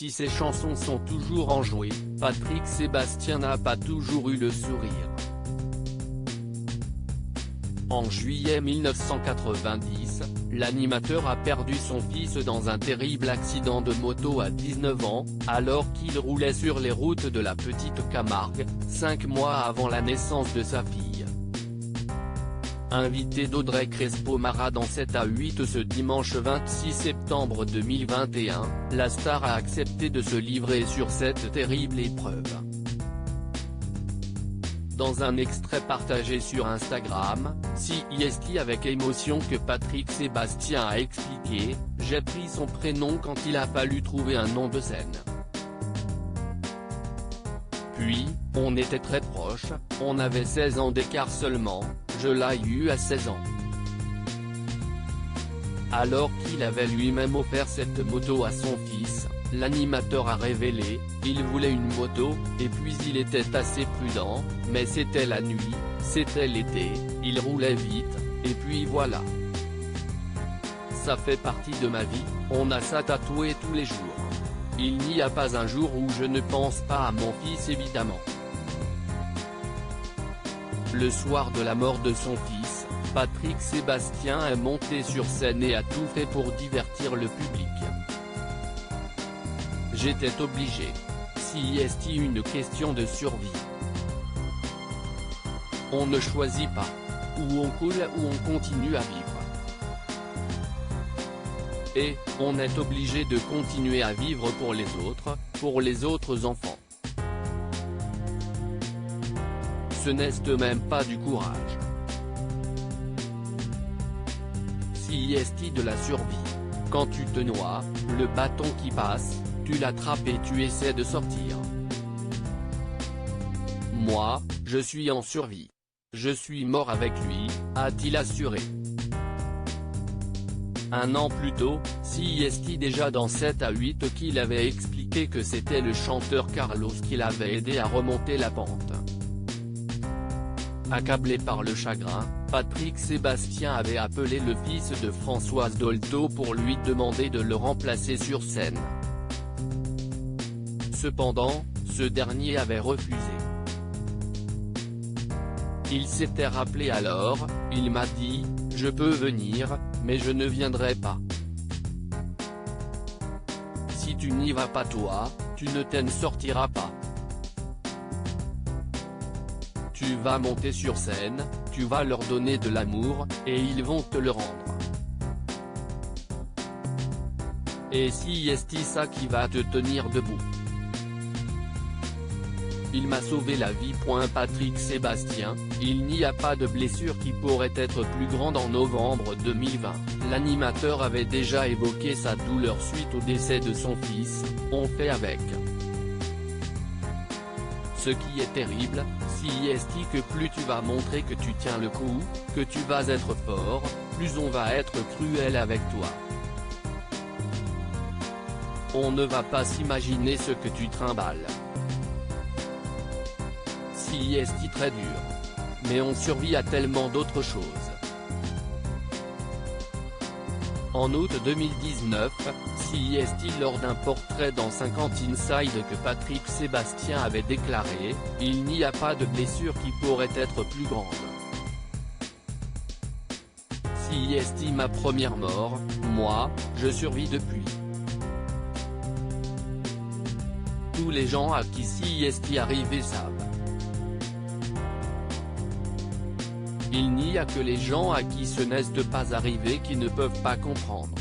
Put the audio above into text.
Si ses chansons sont toujours enjouées, Patrick Sébastien n'a pas toujours eu le sourire. En juillet 1990, l'animateur a perdu son fils dans un terrible accident de moto à 19 ans, alors qu'il roulait sur les routes de la Petite Camargue, 5 mois avant la naissance de sa fille. Invité d'Audrey Crespo-Mara dans 7 à 8 ce dimanche 26 septembre 2021, la star a accepté de se livrer sur cette terrible épreuve. Dans un extrait partagé sur Instagram, CIST avec émotion que Patrick Sébastien a expliqué « J'ai pris son prénom quand il a fallu trouver un nom de scène. Puis, on était très proches, on avait 16 ans d'écart seulement, je l'ai eu à 16 ans. Alors qu'il avait lui-même offert cette moto à son fils, l'animateur a révélé, il voulait une moto, et puis il était assez prudent, mais c'était la nuit, c'était l'été, il roulait vite, et puis voilà. Ça fait partie de ma vie, on a ça tatoué tous les jours. Il n'y a pas un jour où je ne pense pas à mon fils évidemment. Le soir de la mort de son fils, Patrick Sébastien est monté sur scène et a tout fait pour divertir le public. J'étais obligé. CIST une question de survie. On ne choisit pas. Ou on coule ou on continue à vivre. Et, on est obligé de continuer à vivre pour les autres enfants. Ce n'est même pas du courage. CIST de la survie. Quand tu te noies, le bâton qui passe, tu l'attrapes et tu essaies de sortir. Moi, je suis en survie. Je suis mort avec lui, a-t-il assuré. Un an plus tôt, CIST déjà dans 7 à 8 qu'il avait expliqué que c'était le chanteur Carlos qui l'avait aidé à remonter la pente. Accablé par le chagrin, Patrick Sébastien avait appelé le fils de Françoise Dolto pour lui demander de le remplacer sur scène. Cependant, ce dernier avait refusé. Il s'était rappelé alors, il m'a dit, je peux venir, mais je ne viendrai pas. Si tu n'y vas pas toi, tu ne t'en sortiras pas. Tu vas monter sur scène, tu vas leur donner de l'amour, et ils vont te le rendre. Et si est ça qui va te tenir debout. Il m'a sauvé la vie. Patrick Sébastien, il n'y a pas de blessure qui pourrait être plus grande. En novembre 2020, l'animateur avait déjà évoqué sa douleur suite au décès de son fils, on fait avec. Ce qui est terrible, CIST que plus tu vas montrer que tu tiens le coup, que tu vas être fort, plus on va être cruel avec toi. On ne va pas s'imaginer ce que tu trimbales. CIST très dur. Mais on survit à tellement d'autres choses. En août 2019, CIST lors d'un portrait dans 50 Inside que Patrick Sébastien avait déclaré, il n'y a pas de blessure qui pourrait être plus grande. CIST ma première mort, moi, je survis depuis. Tous les gens à qui CIST arrivé savent. Il n'y a que les gens à qui ce n'est pas arrivé qui ne peuvent pas comprendre.